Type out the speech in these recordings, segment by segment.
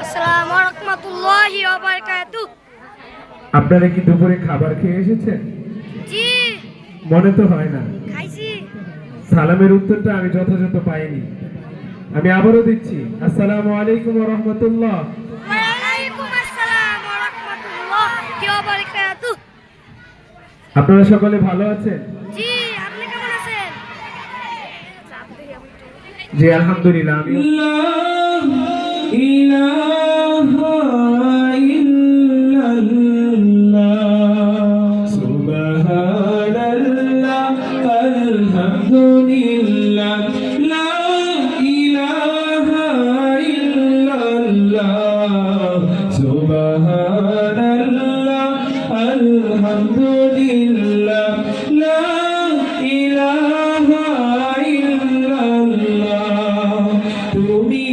আসসালামু রাহমাতুল্লাহি ওয়া বারাকাতুহু। আপনারা কি দুপুরে খাবার খেয়ে এসেছেন? জি, মনে তো হয় না। খাইছি। সালামের উত্তরটা আমি যথাযথ পাইনি। আমি আবারও দিচ্ছি, আসসালামু আলাইকুম ওয়া রাহমাতুল্লাহ। ওয়া আলাইকুম আসসালাম ওয়া রাহমাতুল্লাহি ওয়া বারাকাতুহু। আপনারা সকলে ভালো আছেন? জি, আপনি কেমন আছেন? জি আলহামদুলিল্লাহ। আমি তুমি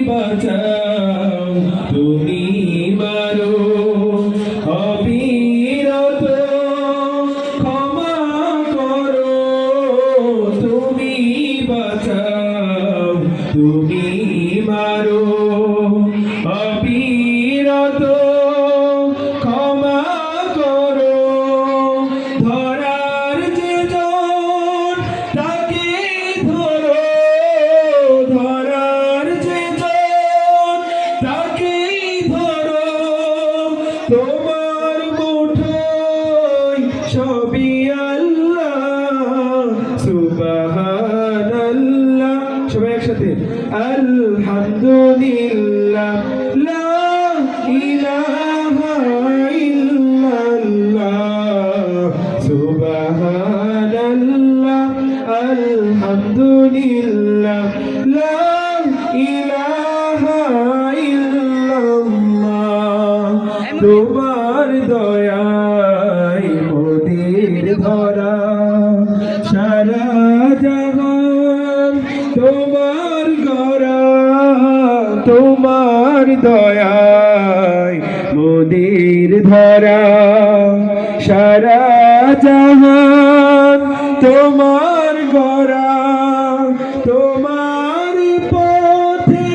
বাঁচাও, তুমি মারো, অবিরত ক্ষমা করো। তুমি বাঁচাও, তুমি মারো, অবিরত ক্ষমা করো। ধরার যে জন তাকে ধরো, ধরার যে জন তাকে ধরো। তোমার মুঠোয় সবই আল্লাহ, সুবহানাল্লাহ। সবাই একসাথে আলহামদুলিল্লাহ, লা ইলাহা ইল্লাল্লাহ, সুবহানাল্লাহ, আলহামদুলিল্লাহ, লা ইলাহা ইল্লাল্লাহ। তোমার দয়ায় মোদের ধরা সারা জাহান তোমার গড়া। তোমার দয়ায় মোদের ধরা সারা জাহান তোমার গড়া। তোমার পথে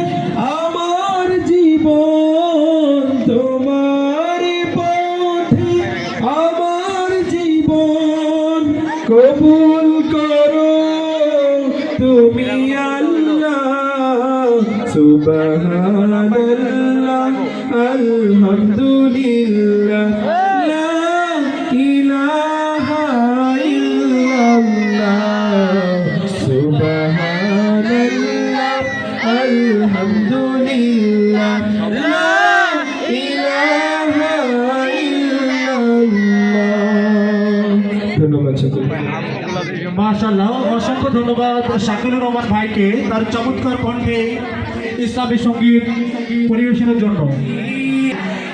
আমার জীবন, তোমার পথে আমার জীবন কবুল করো তুমি আল্লাহ, সুবহানাল্লাহ, আলহামদুলিল্লাহ, লা ইলাহা ইল্লাল্লাহ, সুবহানাল্লাহ, আলহামদুলিল্লাহ, লা ইলাহা ইল্লাল্লাহ। ধন্যবাদ সকলকে। মাশাআল্লাহ, অসংখ্য ধন্যবাদ শাকিলুর রহমান ভাইকে তার চমৎকার কণ্ঠে ইসলামী সঙ্গীত পরিবেশনের জন্য।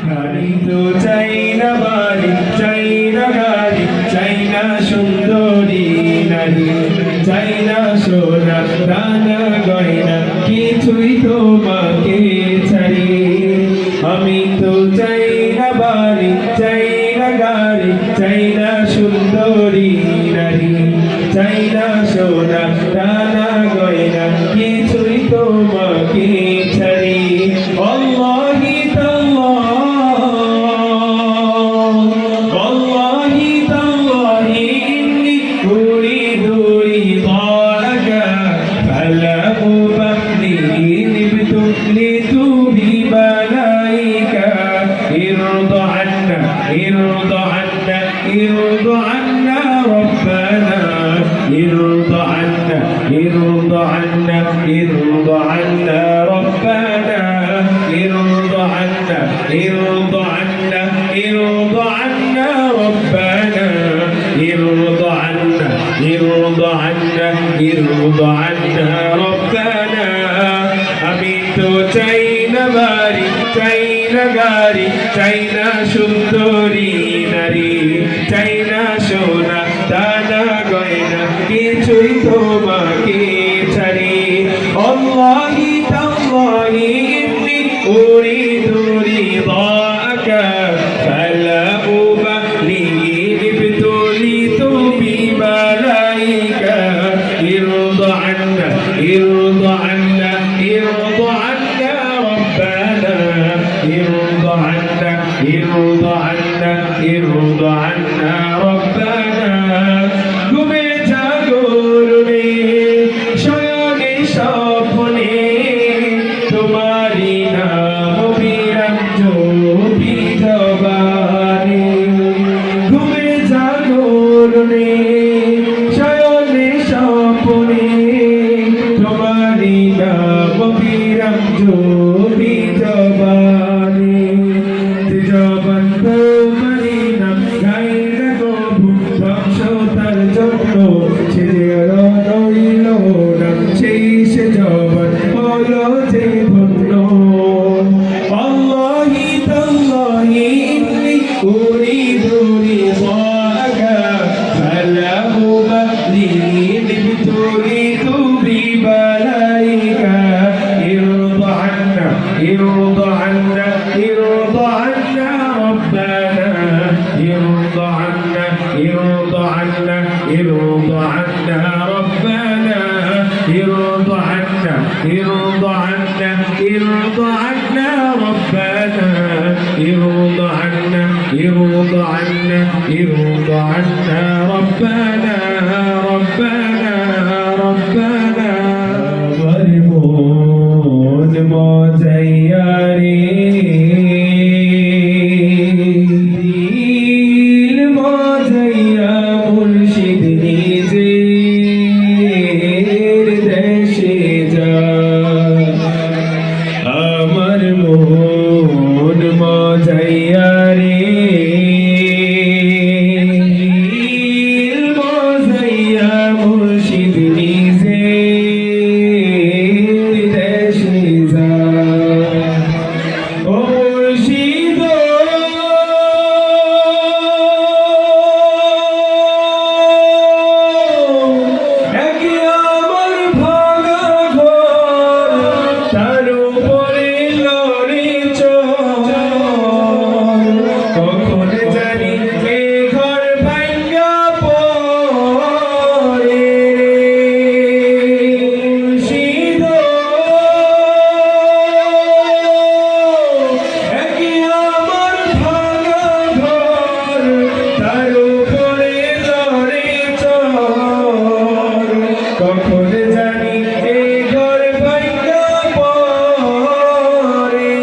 গাড়ি তো চাই না, বাড়ি চাই না, গাড়ি চাই না, সুন্দরী নারী চাই না, সোনা দানা গয়না কিছুই তোমাকে ছাড়ি। আমি তো চাই না বাড়ি, চাই না গাড়ি, চাই না সুন্দরী নারী, চাই না সোনা দানা গয়না কিছুই তোমাকে ছাড়ি। আল্লাহি والله تالله إني أريد رضاك فلا أبالي نبت لتوبي بلايك. ارضى عنا، ارضى عنا، ارضى عنا ربنا، ارضى عنا، ارضى عنا، ارضى عنا ربنا، ارضى عنا، ارضى عنا، ارضى عنا ربنا، ارضى عنا، ارضى عنا، ارضى عنا ربنا। আমি তো চাই না বাড়ি, চাই না গাড়ি, চাই না সুন্দরী নারী, চাই না সোনা দানা গয়না কিছুই তোমাকে ছাড়ি। আল্লাহি তাল্লাহি ইন্নী উরিদু রিদাক ফালা উবালি ইবতুলিতু বিবালাইকা। ইরদা আন্না, ইরদা আন্না, ইরদা আন্না রব্বানা, ارض عنا ارض عنا ربنا ঘুমে জাগরণে শয়নে স্বপ্নে তোমারি নাম বিরাম জপি জবানে ঘুমে জাগরণে শয়নে স্বপ্নে তোমারি নাম বিরাম জপি জবানে জবান তোমারি নাম গাইলে প্রভু ধ্বংস তার জন্য সে রইল না সেই সে জবান হলো যে ধন্য আল্লাহি তাল্লাহি ইন্নী উরিদু রিদাকা ফালা মুবালি বিতুরিদু বিবালাইকা ارض عنا ارض عنا ارض عنا ربنا ارض عنا ارض عنا ارض عنا ربنا ارض عنا ارض عنا ارض عنا ربنا ارض عنا ارض عنا ارض عنا ربنا ربنا ربنا غرمون مزياري দিল মজাইয়া মুর্শিদ নিজের দেশে যা আমার মন মজাইয়া রে দিল মজাইয়া মুর্শিদ নিজের দেশে যা ও মুর্শিদ একে আমার ভাঙা ঘর তার উপরে লড়ে চল কখন জানি এ ঘর ভাঙা পড়ে মুর্শিদ একে আমার ভাঙা ঘর তার উপরে লড়ে চল কখন জানি এ ঘর ভাঙা পড়ে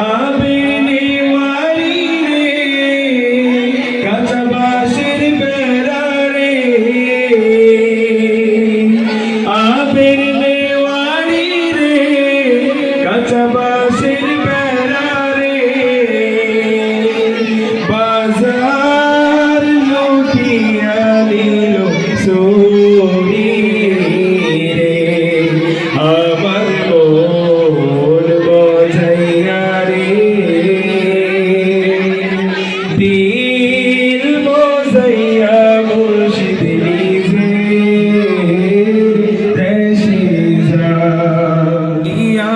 আবিনি ওয়ারি রে কাঁচা বাঁশের বেড়া রে আবির নেওয়ারি রে কাঁচা বাঁশের বেড়া রে বাজার লুটিয়া নিল চোরি রে আমার মন মজাইয়া রে দিল মজাইয়া মুর্শিদ নিজের দেশে যা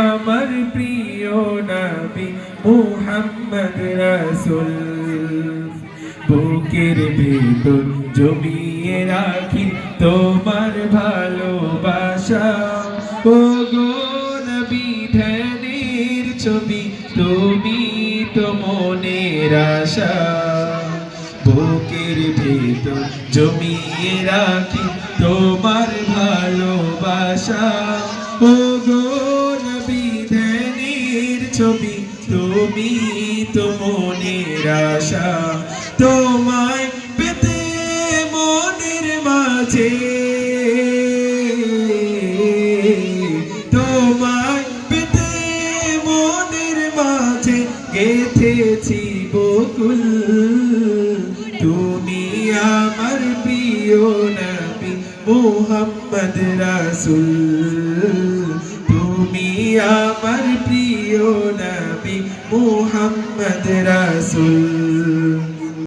আমার প্রিয় নবী মুহাম্মদ রাসূল বুকের ভেতর জমিয়ে রাখি তোমার ভালোবাসা ও গো নবী ধ্যানের ছবি তুমি তো মনের আশা বুকের ভেতর জমিয়ে রাখি তোমার ভালোবাসা ও গো নবী ধ্যানের ছবি তুমি তো মনের আশা তোমায় পেতে মনের মাঝে তোমায় পেতে মনের মাঝে গেথেছি বকুল তুমি আমার প্রিয় নবী মুহাম্মদ রাসূল তুমি আমার প্রিয় নবী মুহাম্মদ রাসূল